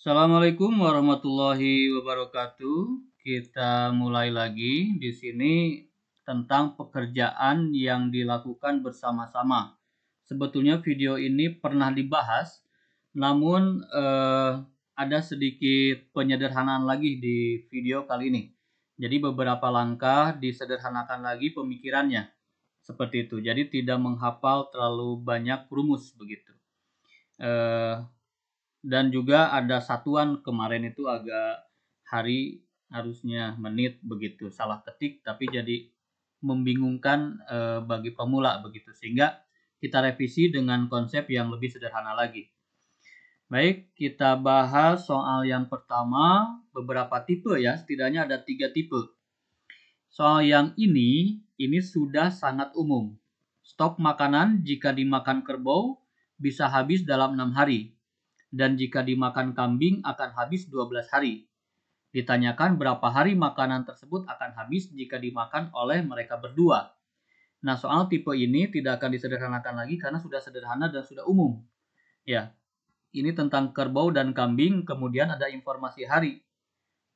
Assalamualaikum warahmatullahi wabarakatuh. Kita mulai lagi di sini tentang pekerjaan yang dilakukan bersama-sama. Sebetulnya video ini pernah dibahas, namun ada sedikit penyederhanaan lagi di video kali ini. Jadi beberapa langkah disederhanakan lagi pemikirannya. Seperti itu. Jadi tidak menghafal terlalu banyak rumus begitu. Dan juga ada satuan kemarin itu agak hari harusnya menit begitu, salah ketik tapi jadi membingungkan bagi pemula begitu, sehingga kita revisi dengan konsep yang lebih sederhana lagi. Baik, kita bahas soal yang pertama, beberapa tipe ya, setidaknya ada 3 tipe. Soal yang ini sudah sangat umum. Stok makanan jika dimakan kerbau bisa habis dalam 6 hari. Dan jika dimakan kambing akan habis 12 hari. Ditanyakan berapa hari makanan tersebut akan habis jika dimakan oleh mereka berdua. Nah, soal tipe ini tidak akan disederhanakan lagi karena sudah sederhana dan sudah umum. Ya, ini tentang kerbau dan kambing, kemudian ada informasi hari.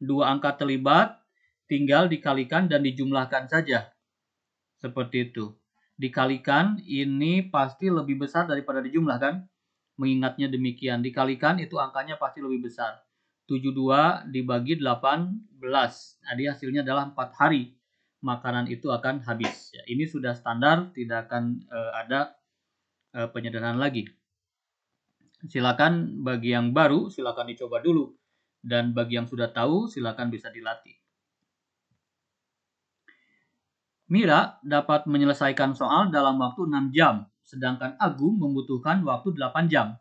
2 angka terlibat, tinggal dikalikan dan dijumlahkan saja. Seperti itu. Dikalikan ini pasti lebih besar daripada dijumlahkan. Mengingatnya demikian, dikalikan itu angkanya pasti lebih besar. 72 dibagi 18. Jadi hasilnya adalah 4 hari makanan itu akan habis. Ya, ini sudah standar, tidak akan ada penyederhanaan lagi. Silakan bagi yang baru, silakan dicoba dulu. Dan bagi yang sudah tahu, silakan bisa dilatih. Mira dapat menyelesaikan soal dalam waktu 6 jam, sedangkan Agung membutuhkan waktu 8 jam.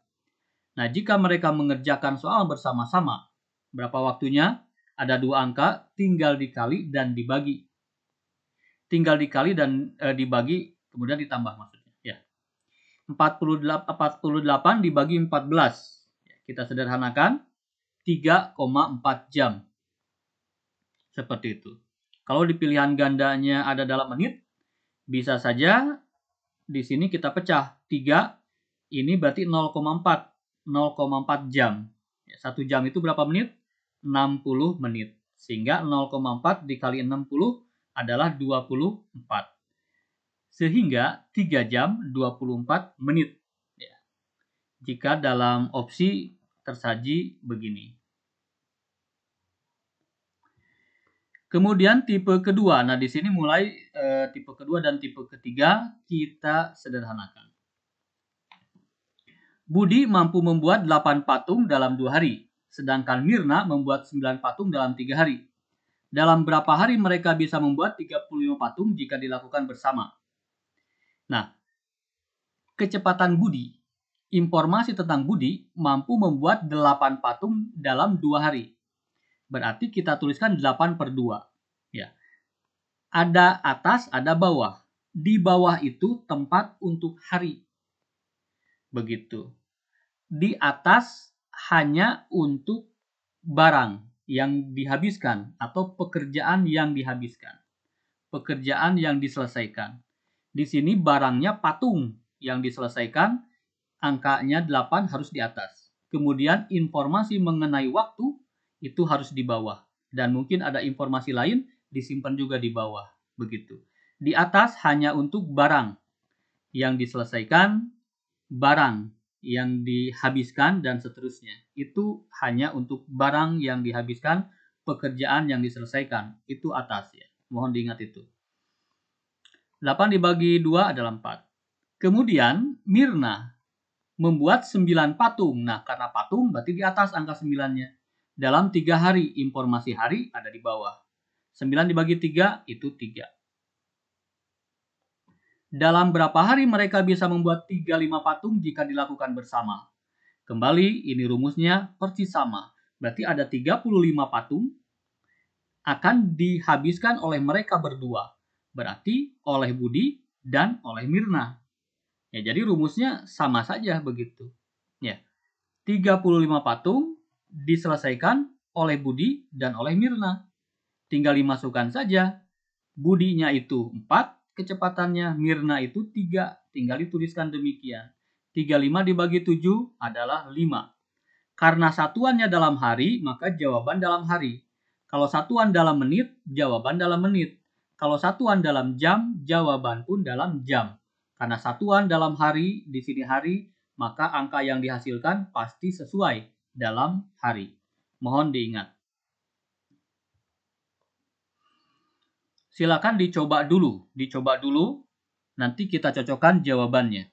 Nah, jika mereka mengerjakan soal bersama-sama, berapa waktunya? Ada 2 angka, tinggal dikali dan dibagi. Tinggal dikali dan dibagi, kemudian ditambah maksudnya. Ya. 48 dibagi 14. Kita sederhanakan, 3,4 jam. Seperti itu. Kalau di pilihan gandanya ada dalam menit, bisa saja di sini kita pecah. 3, ini berarti 0,4 jam. 1 jam itu berapa menit? 60 menit. Sehingga 0,4 dikali 60 adalah 24. Sehingga 3 jam 24 menit. Ya. Jika dalam opsi tersaji begini. Kemudian tipe kedua. Nah, di sini mulai tipe kedua dan tipe ketiga kita sederhanakan. Budi mampu membuat 8 patung dalam 2 hari, sedangkan Mirna membuat 9 patung dalam 3 hari. Dalam berapa hari mereka bisa membuat 35 patung jika dilakukan bersama? Nah, kecepatan Budi, informasi tentang Budi mampu membuat 8 patung dalam 2 hari. Berarti kita tuliskan 8 per 2. Ya. Ada atas, ada bawah. Di bawah itu tempat untuk hari. Begitu. Di atas hanya untuk barang yang dihabiskan atau pekerjaan yang dihabiskan. Pekerjaan yang diselesaikan. Di sini barangnya patung yang diselesaikan, angkanya 8 harus di atas. Kemudian informasi mengenai waktu itu harus di bawah. Dan mungkin ada informasi lain disimpan juga di bawah. Begitu. Di atas hanya untuk barang yang diselesaikan, barang yang dihabiskan, dan seterusnya. Itu hanya untuk barang yang dihabiskan, pekerjaan yang diselesaikan. Itu atas ya. Mohon diingat itu. 8 dibagi 2 adalah 4. Kemudian Mirna membuat 9 patung. Nah, karena patung berarti di atas angka 9-nya. Dalam 3 hari, informasi hari ada di bawah. 9 dibagi 3 itu 3. Dalam berapa hari mereka bisa membuat 35 patung jika dilakukan bersama? Kembali, ini rumusnya persis sama. Berarti ada 35 patung akan dihabiskan oleh mereka berdua. Berarti oleh Budi dan oleh Mirna. Ya, jadi rumusnya sama saja begitu. Ya. 35 patung diselesaikan oleh Budi dan oleh Mirna. Tinggal dimasukkan saja. Budinya itu 4 kecepatannya, Mirna itu 3. Tinggal dituliskan demikian. 35 dibagi 7 adalah 5. Karena satuannya dalam hari, maka jawaban dalam hari. Kalau satuan dalam menit, jawaban dalam menit. Kalau satuan dalam jam, jawaban pun dalam jam. Karena satuan dalam hari, di sini hari, maka angka yang dihasilkan pasti sesuai dalam hari. Mohon diingat. Silakan dicoba dulu, nanti kita cocokkan jawabannya.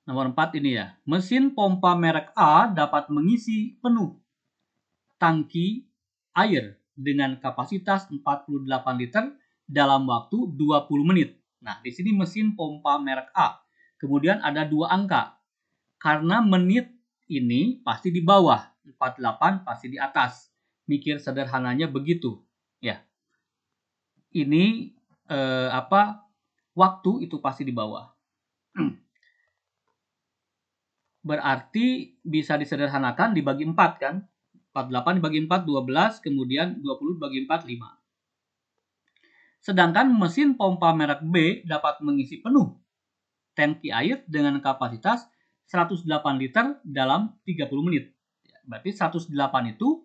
Nomor 4 ini ya. Mesin pompa merek A dapat mengisi penuh tangki air dengan kapasitas 48 liter dalam waktu 20 menit. Nah, di sini mesin pompa merek A. Kemudian ada dua angka. Karena menit ini pasti di bawah, 48 pasti di atas. Mikir sederhananya begitu, ya. Ini waktu itu pasti di bawah. Berarti bisa disederhanakan dibagi 4 kan? 48 dibagi 4, 12, kemudian 20 dibagi 4, 5. Sedangkan mesin pompa merek B dapat mengisi penuh tangki air dengan kapasitas 108 liter dalam 30 menit. Berarti 108 itu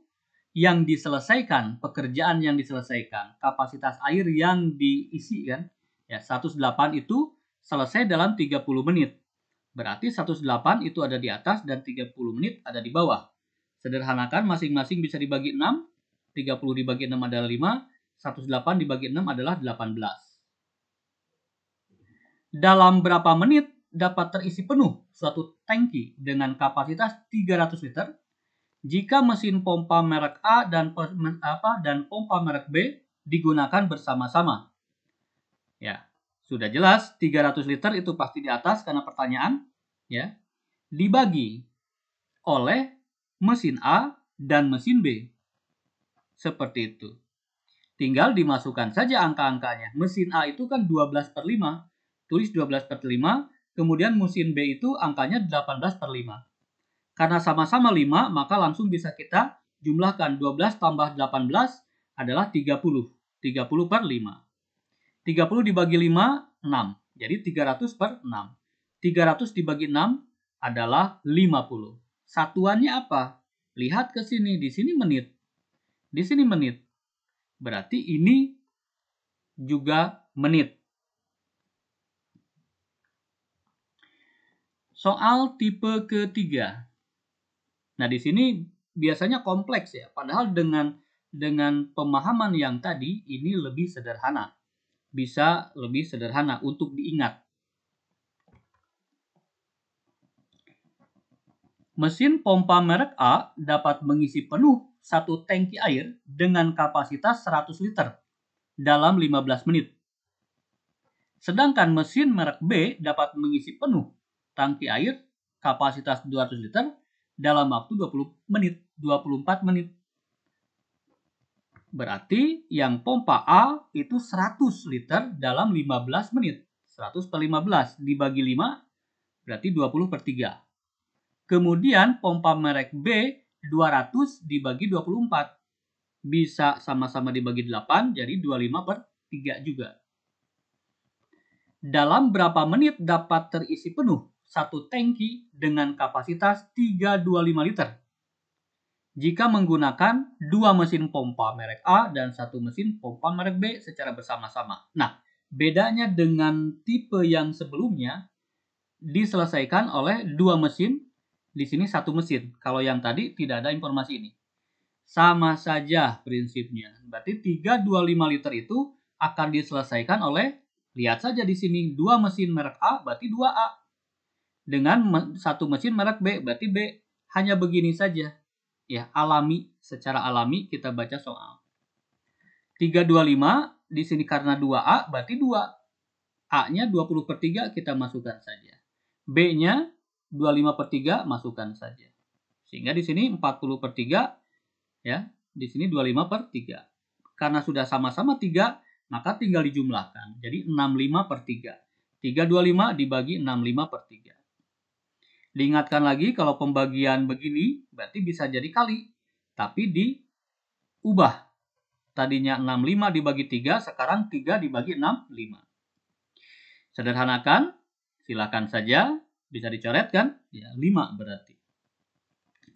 yang diselesaikan, pekerjaan yang diselesaikan, kapasitas air yang diisi kan? Ya, 108 itu selesai dalam 30 menit. Berarti 108 itu ada di atas dan 30 menit ada di bawah. Sederhanakan masing-masing bisa dibagi 6. 30 dibagi 6 adalah 5. 108 dibagi 6 adalah 18. Dalam berapa menit dapat terisi penuh suatu tangki dengan kapasitas 300 liter jika mesin pompa merek A dan pompa merek B digunakan bersama-sama? Ya, sudah jelas 300 liter itu pasti di atas karena pertanyaan, ya. Dibagi oleh mesin A dan mesin B. Seperti itu. Tinggal dimasukkan saja angka-angkanya. Mesin A itu kan 12/5. Tulis 12/5. Kemudian mesin B itu angkanya 18/5. Karena sama-sama 5, maka langsung bisa kita jumlahkan. 12 tambah 18 adalah 30. 30/5. 30 dibagi 5, 6. Jadi 300/6. 300 dibagi 6 adalah 50. Satuannya apa? Lihat ke sini. Di sini menit. Di sini menit. Berarti ini juga menit. Soal tipe ketiga. Nah, di sini biasanya kompleks ya. Padahal dengan pemahaman yang tadi ini lebih sederhana. Bisa lebih sederhana untuk diingat. Mesin pompa merek A dapat mengisi penuh satu tangki air dengan kapasitas 100 liter dalam 15 menit. Sedangkan mesin merek B dapat mengisi penuh tangki air kapasitas 200 liter dalam waktu 24 menit. Berarti yang pompa A itu 100 liter dalam 15 menit. 100/15 dibagi 5 berarti 20/3. Kemudian pompa merek B 200 dibagi 24. Bisa sama-sama dibagi 8 jadi 25/3 juga. Dalam berapa menit dapat terisi penuh satu tangki dengan kapasitas 325 liter? Jika menggunakan dua mesin pompa merek A dan satu mesin pompa merek B secara bersama-sama. Nah, bedanya dengan tipe yang sebelumnya diselesaikan oleh dua mesin, di sini satu mesin. Kalau yang tadi tidak ada informasi ini. Sama saja prinsipnya. Berarti 325 liter itu akan diselesaikan oleh, lihat saja di sini, dua mesin merek A berarti 2A. Dengan satu mesin merek B berarti B. Hanya begini saja. Ya, secara alami kita baca soal. 325 di sini karena 2A berarti 2. A-nya 20/3 kita masukkan saja. B-nya 25/3 masukkan saja. Sehingga di sini 40/3 ya, di sini 25/3. Karena sudah sama-sama 3, maka tinggal dijumlahkan. Jadi 65/3. 325 dibagi 65/3. Diingatkan lagi kalau pembagian begini berarti bisa jadi kali, tapi diubah. Tadinya 65 dibagi 3, sekarang 3 dibagi 65. Sederhanakan Silakan saja, bisa dicoret kan? Ya, 5 berarti.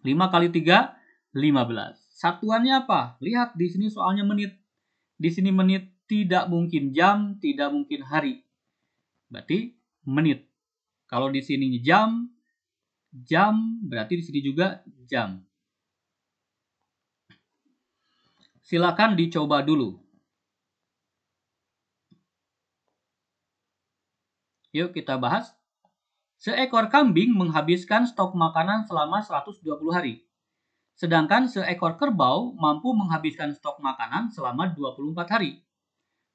5 kali 3, 15. Satuannya apa? Lihat di sini soalnya menit. Di sini menit, tidak mungkin jam, tidak mungkin hari. Berarti menit. Kalau di sini jam, berarti di sini juga jam. Silakan dicoba dulu. Yuk kita bahas. Seekor kambing menghabiskan stok makanan selama 120 hari. Sedangkan seekor kerbau mampu menghabiskan stok makanan selama 24 hari.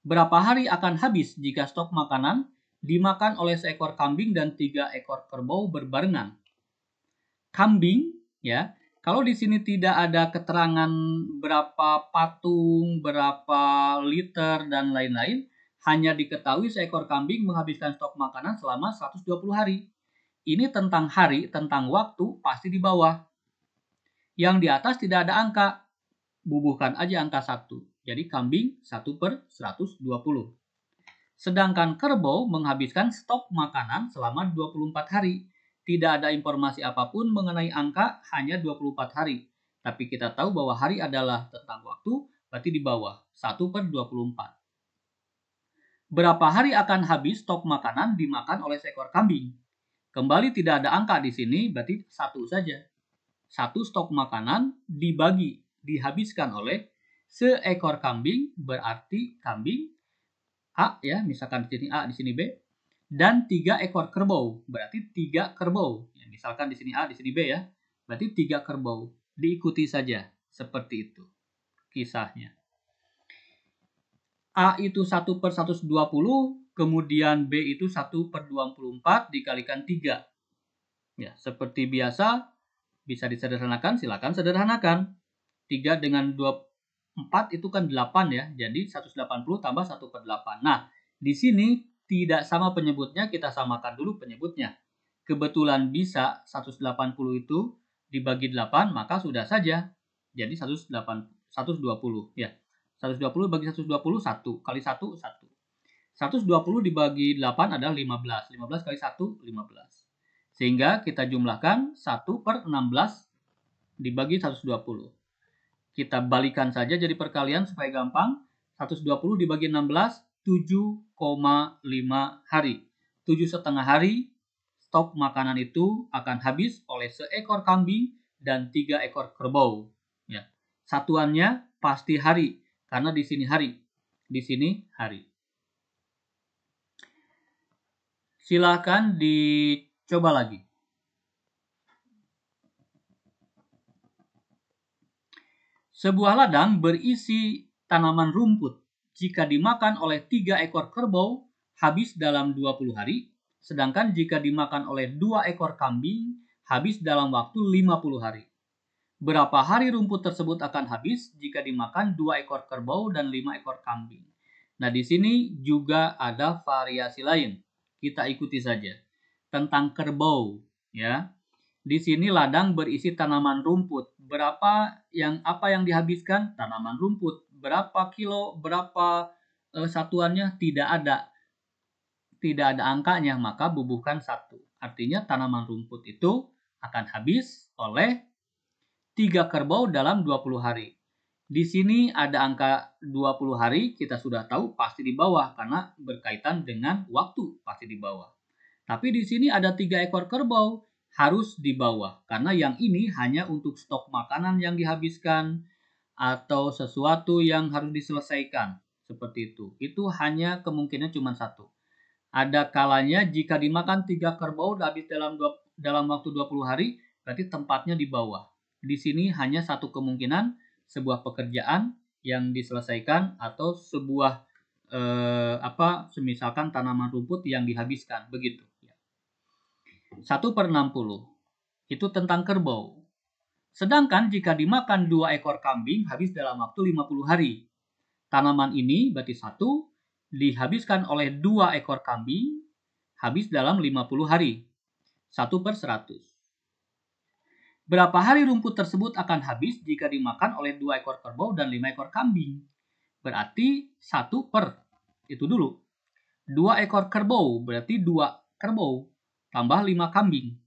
Berapa hari akan habis jika stok makanan dimakan oleh seekor kambing dan 3 ekor kerbau berbarengan? Kambing, ya, kalau di sini tidak ada keterangan berapa patung, berapa liter, dan lain-lain, hanya diketahui seekor kambing menghabiskan stok makanan selama 120 hari. Ini tentang hari, tentang waktu, pasti di bawah. Yang di atas tidak ada angka. Bubuhkan aja angka 1. Jadi kambing 1/120. Sedangkan kerbau menghabiskan stok makanan selama 24 hari. Tidak ada informasi apapun mengenai angka, hanya 24 hari. Tapi kita tahu bahwa hari adalah tentang waktu, berarti di bawah 1/24. Berapa hari akan habis stok makanan dimakan oleh seekor kambing? Kembali tidak ada angka di sini, berarti 1 saja. 1 stok makanan dihabiskan oleh seekor kambing, berarti kambing A, ya, misalkan di sini A, di sini B, dan 3 ekor kerbau, berarti 3 kerbau. Ya, misalkan di sini A, di sini B, ya, berarti 3 kerbau. Diikuti saja, seperti itu kisahnya. A itu 1/120, kemudian B itu 1/24 dikalikan 3. Ya, seperti biasa, bisa disederhanakan, silakan sederhanakan. 3 dengan 24 itu kan 8 ya, jadi 180 tambah 1/8. Nah, di sini tidak sama penyebutnya, kita samakan dulu penyebutnya. Kebetulan bisa 180 itu dibagi 8, maka sudah saja. Jadi 120 ya. 120 bagi 120, 1 kali 1, 1. 120 dibagi 8 adalah 15. 15 kali 1, 15. Sehingga kita jumlahkan 1/16 dibagi 120. Kita balikan saja jadi perkalian supaya gampang. 120 dibagi 16, 7,5 hari. 7,5 hari stok makanan itu akan habis oleh seekor kambing dan 3 ekor kerbau. Ya. Satuannya pasti hari, karena di sini hari. Di sini hari. Silakan dicoba lagi. Sebuah ladang berisi tanaman rumput. Jika dimakan oleh 3 ekor kerbau, habis dalam 20 hari. Sedangkan jika dimakan oleh 2 ekor kambing, habis dalam waktu 50 hari. Berapa hari rumput tersebut akan habis jika dimakan 2 ekor kerbau dan 5 ekor kambing? Nah, di sini juga ada variasi lain. Kita ikuti saja. Tentang kerbau, ya. Di sini ladang berisi tanaman rumput. Apa yang dihabiskan? Tanaman rumput. Berapa kilo, berapa satuannya? Tidak ada. Tidak ada angkanya, maka bubuhkan 1. Artinya tanaman rumput itu akan habis oleh 3 kerbau dalam 20 hari. Di sini ada angka 20 hari, kita sudah tahu pasti di bawah karena berkaitan dengan waktu, pasti di bawah. Tapi di sini ada 3 ekor kerbau, harus di bawah karena yang ini hanya untuk stok makanan yang dihabiskan atau sesuatu yang harus diselesaikan, seperti itu. Itu hanya kemungkinan cuma 1. Ada kalanya jika dimakan 3 kerbau habis dalam waktu 20 hari, berarti tempatnya di bawah. Di sini hanya 1 kemungkinan, sebuah pekerjaan yang diselesaikan atau sebuah semisalkan tanaman rumput yang dihabiskan, begitu. 1/60 itu tentang kerbau. Sedangkan jika dimakan 2 ekor kambing habis dalam waktu 50 hari. Tanaman ini berarti 1 dihabiskan oleh 2 ekor kambing habis dalam 50 hari. 1/100. Berapa hari rumput tersebut akan habis jika dimakan oleh 2 ekor kerbau dan 5 ekor kambing? Berarti 1 per, itu dulu. 2 ekor kerbau berarti 2 kerbau, tambah 5 kambing.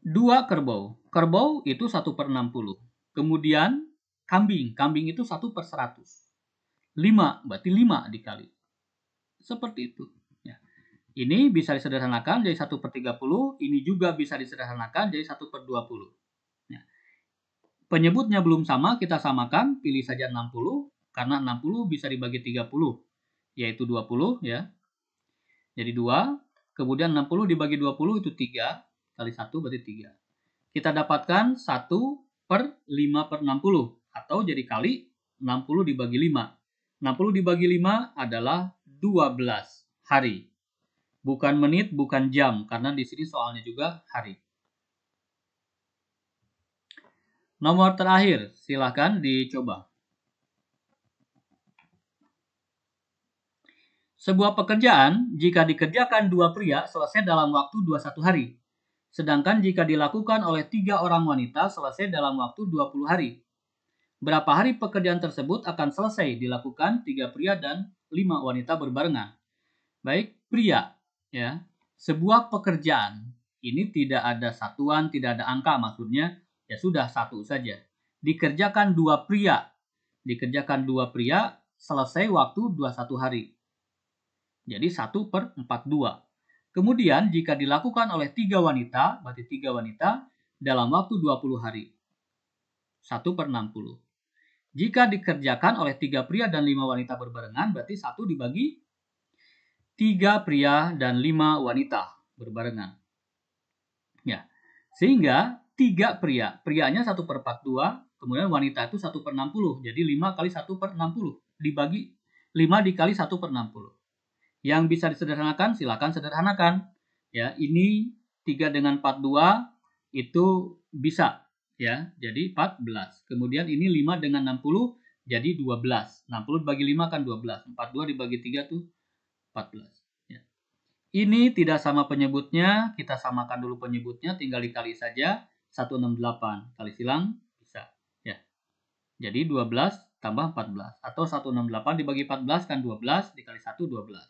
2 kerbau. Kerbau itu 1/60. Kemudian kambing itu 1/100. 5, berarti 5 dikali. Seperti itu. Ya. Ini bisa disederhanakan jadi 1/30. Ini juga bisa disederhanakan jadi 1/20. Ya. Penyebutnya belum sama, kita samakan. Pilih saja 60. Karena 60 bisa dibagi 30. Yaitu 20. Ya. Jadi 2. Kemudian 60 dibagi 20 itu 3. Kali 1 berarti 3. Kita dapatkan 1/5/60. Atau jadi kali 60 dibagi 5. 60 dibagi 5 adalah 12 hari. Bukan menit, bukan jam. Karena di sini soalnya juga hari. Nomor terakhir, silahkan dicoba. Sebuah pekerjaan, jika dikerjakan 2 pria, selesai dalam waktu 21 hari. Sedangkan jika dilakukan oleh 3 orang wanita, selesai dalam waktu 20 hari. Berapa hari pekerjaan tersebut akan selesai dilakukan 3 pria dan 5 wanita berbarengan? Baik, pria. Ya, sebuah pekerjaan. Ini tidak ada satuan, tidak ada angka, maksudnya ya sudah satu saja. Dikerjakan 2 pria. Dikerjakan 2 pria, selesai waktu 21 hari. Jadi 1/42. Kemudian jika dilakukan oleh 3 wanita, berarti 3 wanita dalam waktu 20 hari. 1/60. Jika dikerjakan oleh 3 pria dan 5 wanita berbarengan, berarti 1 dibagi 3 pria dan 5 wanita berbarengan. Ya. Sehingga 3 pria, prianya 1/42, kemudian wanita itu 1/60. Jadi 5 kali 1/60 dibagi 5 dikali 1/60. Yang bisa disederhanakan silakan sederhanakan. Ya, ini 3 dengan 42 itu bisa ya, jadi 14. Kemudian ini 5 dengan 60 jadi 12. 60 dibagi 5 kan 12. 42 dibagi 3 tuh 14. Ya. Ini tidak sama penyebutnya, kita samakan dulu penyebutnya, tinggal dikali saja. 168 kali silang bisa. Ya. Jadi 12 tambah 14. Atau 168 dibagi 14 kan 12, dikali 1 12.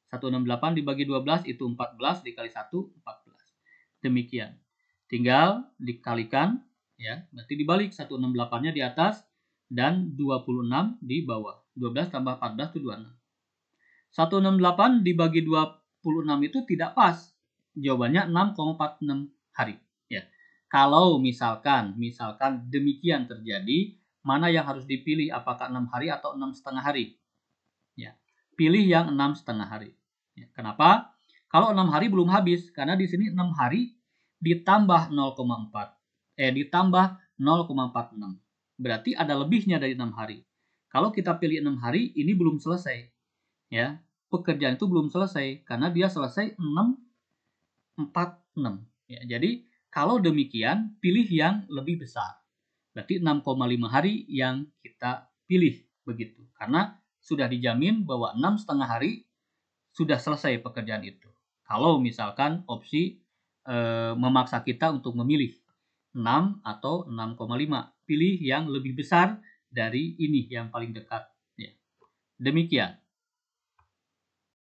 168 dibagi 12 itu 14, dikali 1 14. Demikian. Tinggal dikalikan ya, berarti dibalik 168-nya di atas dan 26 di bawah. 12 tambah 14 itu 26. 168 dibagi 26 itu tidak pas. Jawabannya 6,46 hari ya. Kalau misalkan demikian terjadi, mana yang harus dipilih, apakah 6 hari atau 6,5 hari? Ya. Pilih yang 6,5 hari. Ya, kenapa? Kalau 6 hari belum habis, karena di sini 6 hari ditambah 0,4. Ditambah 0,46. Berarti ada lebihnya dari 6 hari. Kalau kita pilih 6 hari, ini belum selesai. Ya, pekerjaan itu belum selesai karena dia selesai 6,46. Ya, jadi kalau demikian, pilih yang lebih besar. Berarti 6,5 hari yang kita pilih begitu. Karena sudah dijamin bahwa 6,5 hari sudah selesai pekerjaan itu. Kalau misalkan opsi memaksa kita untuk memilih 6 atau 6,5, pilih yang lebih besar dari ini yang paling dekat. Ya. Demikian.